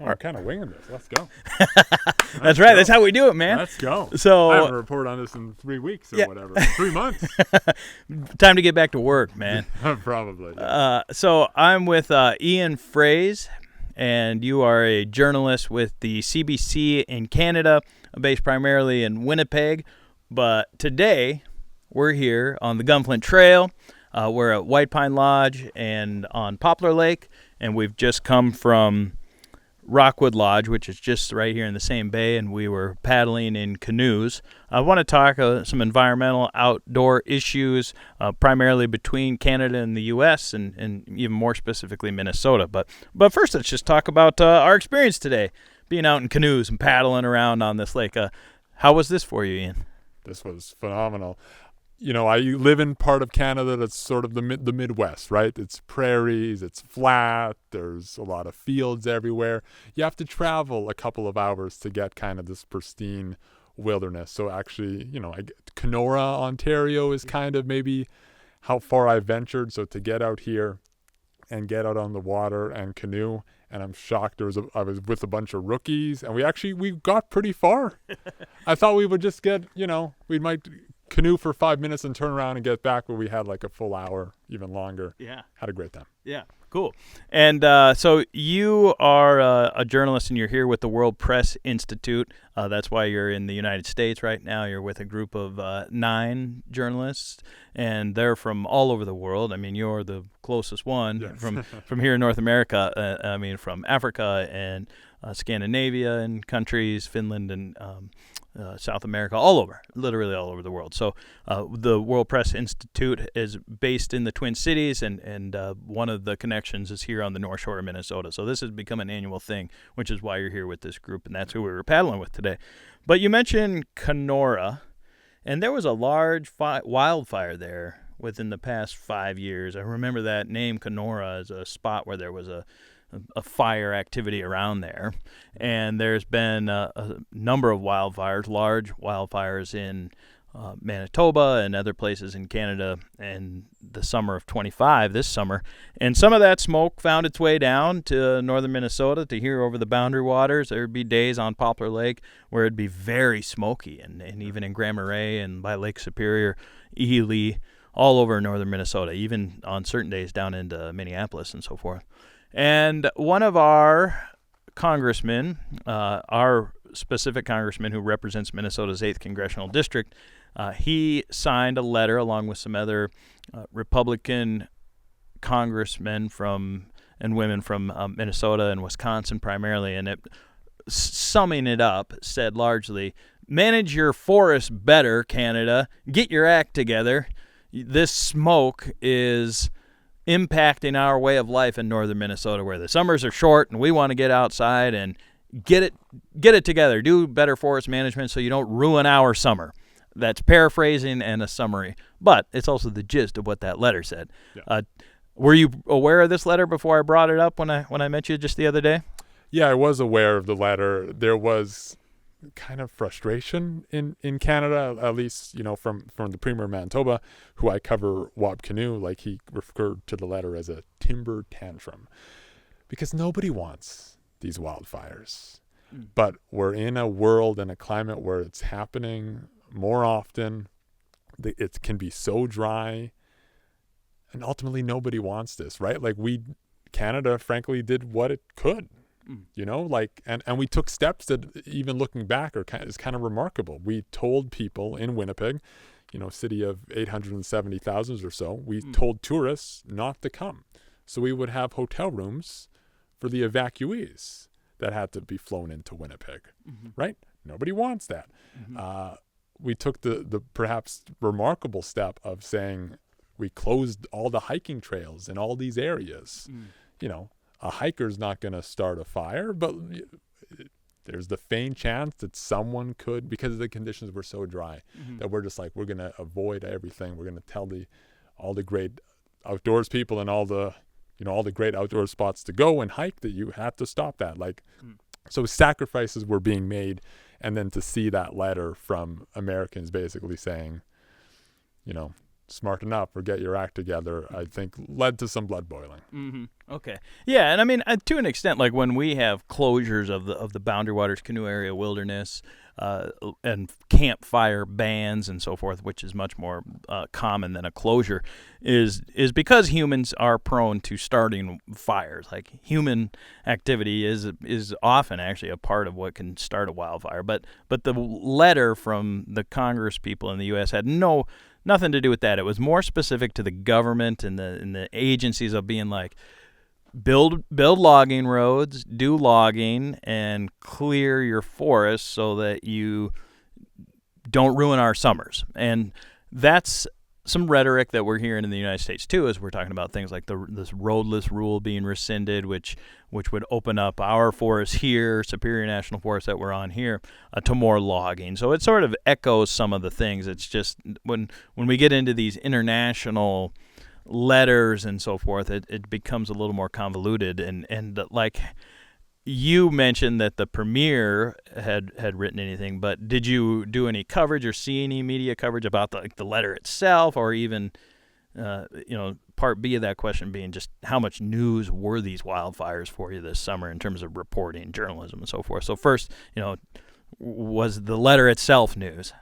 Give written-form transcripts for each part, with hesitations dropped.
Oh, I'm kind of winging this. Let's go. That's right. That's how we do it, man. Let's go. So I have a report on this in 3 weeks or whatever. 3 months. Time to get back to work, man. Probably. Yeah. So I'm with Ian Froese, and you are a journalist with the CBC in Canada, based primarily in Winnipeg. But today we're here on the Gunflint Trail. We're at White Pine Lodge and on Poplar Lake, and we've just come from Rockwood Lodge, which is just right here in the same bay, and we were paddling in canoes. I want to talk some environmental outdoor issues, primarily between Canada and the U.S. and even more specifically Minnesota. But first, let's just talk about our experience today, being out in canoes and paddling around on this lake. How was this for you, Ian? This was phenomenal. You know, I live in part of Canada that's sort of the Midwest, right? It's prairies, it's flat, there's a lot of fields everywhere. You have to travel a couple of hours to get kind of this pristine wilderness. So actually, you know, Kenora, Ontario is kind of maybe how far I ventured. So to get out here and get out on the water and canoe, and I'm shocked I was with a bunch of rookies, and we got pretty far. I thought we would just get, we might canoe for 5 minutes and turn around and get back, but we had like a full hour, even longer. Yeah. Had a great time. Yeah, cool. And so you are a journalist, and you're here with the World Press Institute. That's why you're in the United States right now. You're with a group of 9 journalists, and they're from all over the world. I mean, you're the closest one from here in North America. From Africa and Scandinavia and countries, Finland and South America, literally all over the world. So the World Press Institute is based in the Twin Cities, and one of the connections is here on the North Shore of Minnesota. So this has become an annual thing, which is why you're here with this group, and that's who we were paddling with today. But you mentioned Kenora, and there was a large wildfire there within the past 5 years. I remember that name, Kenora, as a spot where there was a fire activity around there. And there's been a number of wildfires, large wildfires in Manitoba and other places in Canada in the summer of 25, this summer. And some of that smoke found its way down to northern Minnesota to here over the boundary waters. There would be days on Poplar Lake where it'd be very smoky, and even in Grand Marais and by Lake Superior, Ely, all over northern Minnesota, even on certain days down into Minneapolis and so forth. And one of our congressmen, our specific congressman who represents Minnesota's 8th Congressional District, he signed a letter along with some other Republican congressmen and women from Minnesota and Wisconsin primarily, and summing it up, said largely, "Manage your forests better, Canada. Get your act together. This smoke is impacting our way of life in northern Minnesota, where the summers are short and we want to get outside and get it together. Do better forest management so you don't ruin our summer." That's paraphrasing and a summary, but it's also the gist of what that letter said. Yeah. Were you aware of this letter before I brought it up when I met you just the other day? Yeah, I was aware of the letter. There was kind of frustration in Canada, at least, from the Premier of Manitoba, who I cover WAP Canoe, like he referred to the letter as a timber tantrum, because nobody wants these wildfires. But we're in a world and a climate where it's happening more often. It can be so dry, and ultimately nobody wants this, right? Like Canada, frankly, did what it could. And we took steps that, even looking back, is kind of remarkable. We told people in Winnipeg, city of 870,000 or so, we told tourists not to come. So we would have hotel rooms for the evacuees that had to be flown into Winnipeg, right? Nobody wants that. We took the perhaps remarkable step of saying we closed all the hiking trails in all these areas. A hiker's not going to start a fire, but there's the faint chance that someone could, because the conditions were so dry, that we're just like, we're going to avoid everything. We're going to tell all the great outdoors people and all the great outdoor spots to go and hike that you have to stop that. So sacrifices were being made, and then to see that letter from Americans basically saying, smarten up or get your act together, I think led to some blood boiling. Mm-hmm. Okay. Yeah, and I mean, to an extent, like when we have closures of the Boundary Waters Canoe Area Wilderness and campfire bans and so forth, which is much more common than a closure, is because humans are prone to starting fires. Like human activity is often actually a part of what can start a wildfire. But the letter from the Congress people in the U.S. had nothing to do with that. It was more specific to the government and the agencies of being like, build logging roads, do logging, and clear your forests so that you don't ruin our summers. And that's some rhetoric that we're hearing in the United States too, as we're talking about things like this roadless rule being rescinded, which would open up our forests here, Superior National Forest that we're on here, to more logging. So it sort of echoes some of the things. It's just when we get into these international letters and so forth, it becomes a little more convoluted. And like you mentioned that the premier had written anything, but did you do any coverage or see any media coverage about the letter itself, or even part B of that question being just how much news were these wildfires for you this summer in terms of reporting, journalism, and so forth? So first, was the letter itself news?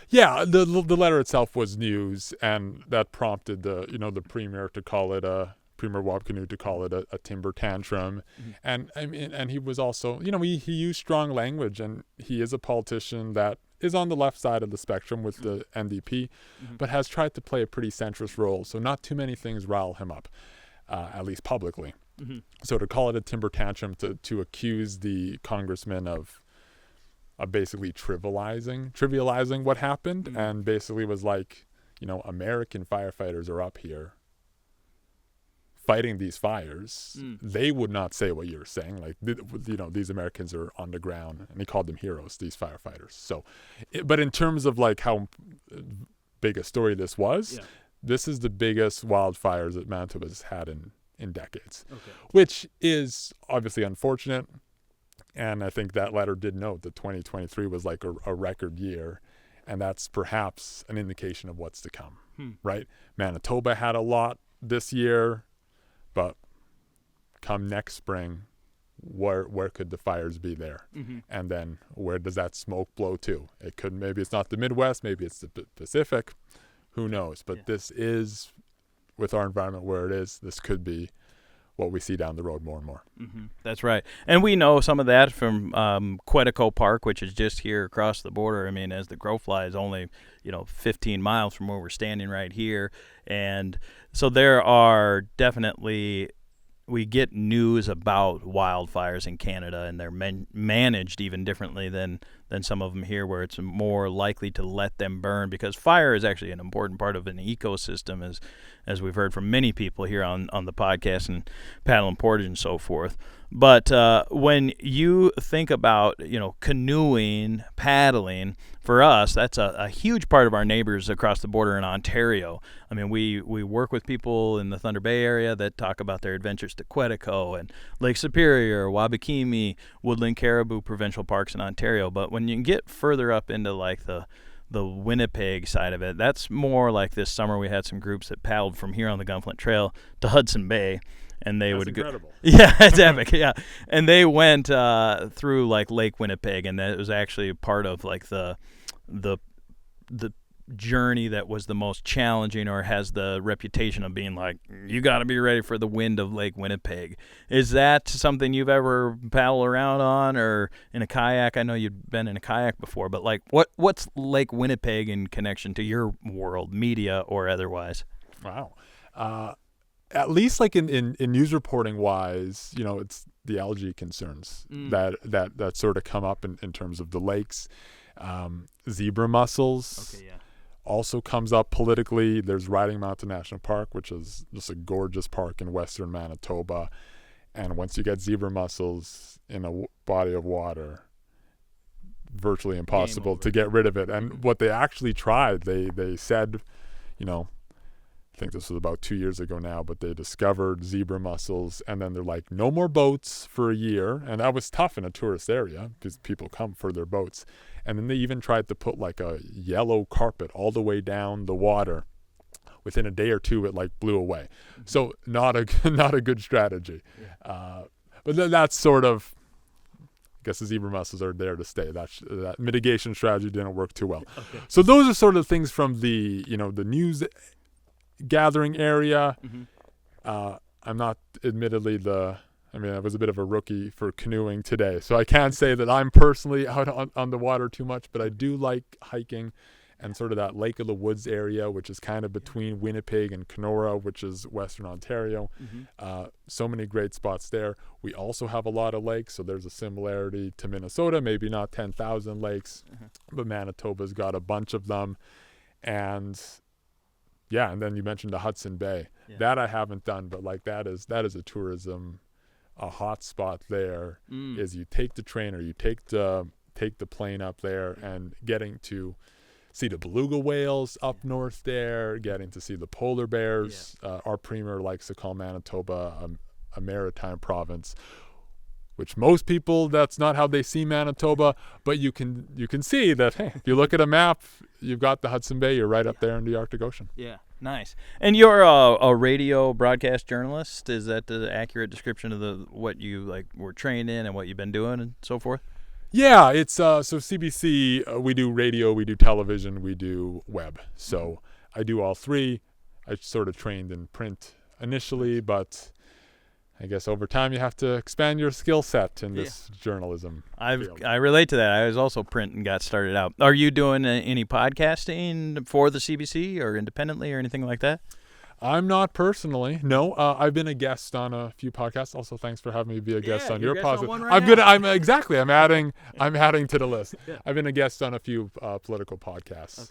Yeah, the letter itself was news, and that prompted the premier to call it Premier Wabkanu to call it a timber tantrum. Mm-hmm. And he was also, he used strong language, and he is a politician that is on the left side of the spectrum with the NDP, mm-hmm. but has tried to play a pretty centrist role. So not too many things rile him up, at least publicly. Mm-hmm. So to call it a timber tantrum, to accuse the congressman of basically trivializing what happened, mm-hmm. and basically was like, American firefighters are up here fighting these fires. They would not say what you're saying. Like, these Americans are on the ground, and he called them heroes, these firefighters. So, but in terms of like how big a story this was, this is the biggest wildfires that Manitoba has had in decades, which is obviously unfortunate. And I think that letter did note that 2023 was like a record year, and that's perhaps an indication of what's to come, right? Manitoba had a lot this year, but come next spring, where could the fires be there? Mm-hmm. And then where does that smoke blow to? Maybe it's not the Midwest, maybe it's the Pacific, who knows? But this is, with our environment where it is, this could be what we see down the road more and more. Mm-hmm. That's right. And we know some of that from Quetico Park, which is just here across the border. I mean, as the Grow Fly is only, 15 miles from where we're standing right here. And so there are definitely, we get news about wildfires in Canada, and they're managed even differently than some of them here, where it's more likely to let them burn, because fire is actually an important part of an ecosystem, as we've heard from many people here on the podcast and Paddle and Portage and so forth. But when you think about, canoeing, paddling, for us, that's a huge part of our neighbors across the border in Ontario. I mean, we work with people in the Thunder Bay area that talk about their adventures to Quetico and Lake Superior, Wabakimi, Woodland Caribou provincial parks in Ontario. But when you get further up into like the Winnipeg side of it, that's more like this summer we had some groups that paddled from here on the Gunflint Trail to Hudson Bay. And they That's would incredible. go. Yeah, it's epic. Yeah, and they went through like Lake Winnipeg, and that was actually part of like the journey that was the most challenging, or has the reputation of being like, you got to be ready for the wind of Lake Winnipeg. Is that something you've ever paddled around on, or in a kayak? I know you've been in a kayak before, but like, what's Lake Winnipeg in connection to your world, media or otherwise? Wow. At least like in news reporting wise, it's the algae concerns that sort of come up in terms of the lakes. Zebra mussels also comes up politically. There's Riding Mountain National Park, which is just a gorgeous park in western Manitoba. And once you get zebra mussels in a body of water, virtually impossible to get rid of it. And what they actually tried, they said, I think this was about 2 years ago now, but they discovered zebra mussels, and then they're like, no more boats for a year. And that was tough in a tourist area because people come for their boats. And then they even tried to put like a yellow carpet all the way down the water, within a day or two, it like blew away. So not a good strategy. But that's sort of, I guess the zebra mussels are there to stay. That mitigation strategy didn't work too well. Okay. So those are sort of things from the news gathering area. I'm not admittedly I was a bit of a rookie for canoeing today, so I can't say that I'm personally out on the water too much, but I do like hiking and sort of that Lake of the Woods area, which is kind of between Winnipeg and Kenora, which is Western Ontario. So many great spots there. We also have a lot of lakes, so there's a similarity to Minnesota, maybe not 10,000 lakes, but Manitoba's got a bunch of them. And and then you mentioned the Hudson Bay. That I haven't done, but like that is a tourism, a hot spot there. Is you take the train or you take the plane up there, and getting to see the beluga whales up north there, getting to see the polar bears. Our premier likes to call Manitoba a maritime province, which most people, that's not how they see Manitoba, but you can see that, hey, if you look at a map, you've got the Hudson Bay, you're right up there in the Arctic Ocean. Yeah, nice. And you're a radio broadcast journalist. Is that the accurate description of what you were trained in and what you've been doing and so forth? Yeah, it's so CBC, we do radio, we do television, we do web. So I do all three. I sort of trained in print initially, but I guess over time you have to expand your skill set in this journalism field. I relate to that. I was also print and got started out. Are you doing any podcasting for the CBC or independently or anything like that? I'm not personally. No, I've been a guest on a few podcasts. Also, thanks for having me be a guest on your podcast. I'm adding to the list. I've been a guest on a few political podcasts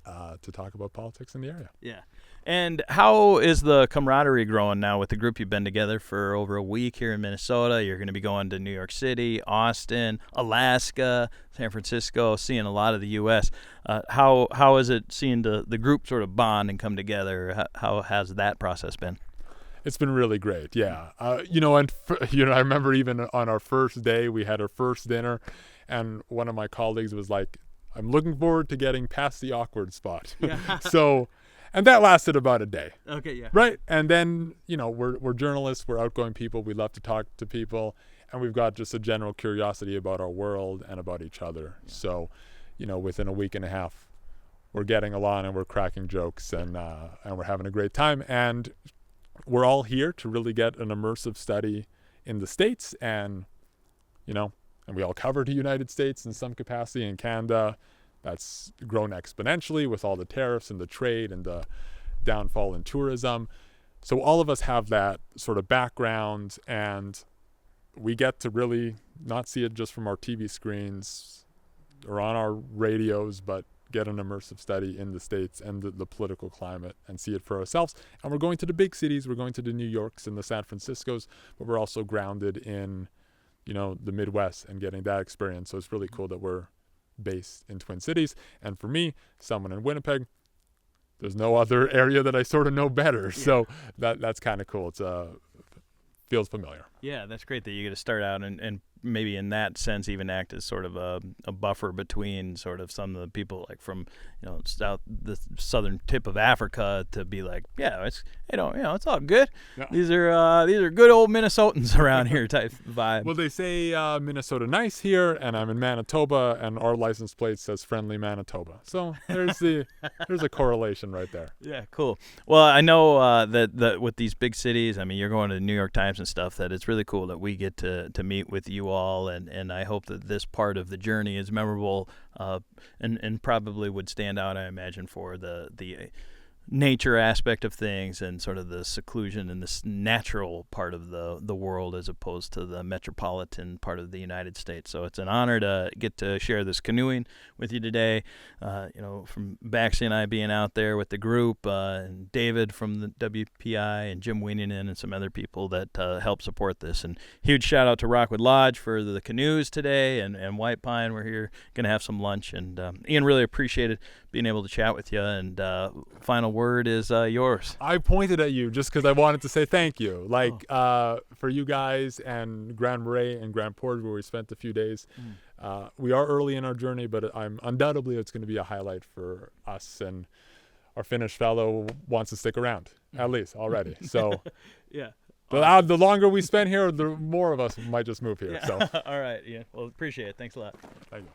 to talk about politics in the area. Yeah. And how is the camaraderie growing now with the group? You've been together for over a week here in Minnesota. You're going to be going to New York City, Austin, Alaska, San Francisco, seeing a lot of the U.S. How is it seeing the group sort of bond and come together? How has that process been? It's been really great, yeah. I remember even on our first day, we had our first dinner, and one of my colleagues was like, I'm looking forward to getting past the awkward spot. So... And that lasted about a day. Okay, yeah. Right? And then, we're journalists, we're outgoing people, we love to talk to people, and we've got just a general curiosity about our world and about each other. Yeah. So, within a week and a half, we're getting along and we're cracking jokes and we're having a great time. And we're all here to really get an immersive study in the States, and we all cover the United States in some capacity, in Canada. That's grown exponentially with all the tariffs and the trade and the downfall in tourism. So all of us have that sort of background, and we get to really not see it just from our TV screens or on our radios, but get an immersive study in the States and the political climate and see it for ourselves. And we're going to the big cities. We're going to the New Yorks and the San Franciscos, but we're also grounded in, the Midwest and getting that experience. So it's really cool that we're based in Twin Cities. And for me, someone in Winnipeg, there's no other area that I sort of know better. Yeah. So that's kind of cool. It's feels familiar. Yeah, that's great that you get to start out and maybe in that sense even act as sort of a buffer between sort of some of the people like from the southern tip of Africa to be like, it's it's all good. Yeah. These are good old Minnesotans around here type vibe. Well, they say Minnesota nice here, and I'm in Manitoba, and our license plate says friendly Manitoba. So there's a correlation right there. Yeah, cool. Well, I know that with these big cities, I mean, you're going to the New York Times and stuff, that it's really cool that we get to meet with you all, and I hope that this part of the journey is memorable and probably would stand out, I imagine, for the nature aspect of things and sort of the seclusion and this natural part of the world as opposed to the metropolitan part of the United States. So it's an honor to get to share this canoeing with you today. From Baxi and I being out there with the group, and David from the WPI and Jim Weeningen and some other people that help support this. And huge shout out to Rockwood Lodge for the canoes today, and White Pine. We're here going to have some lunch. And Ian, really appreciated being able to chat with you. And final word is yours. I pointed at you just because I wanted to say thank you. For you guys and Grand Marais and Grand Portage, where we spent a few days. We are early in our journey, but undoubtedly it's going to be a highlight for us. And our Finnish fellow wants to stick around, at least already. So Yeah. the longer we spend here, the more of us might just move here. Yeah. So All right. Yeah. Well, appreciate it. Thanks a lot. thank you.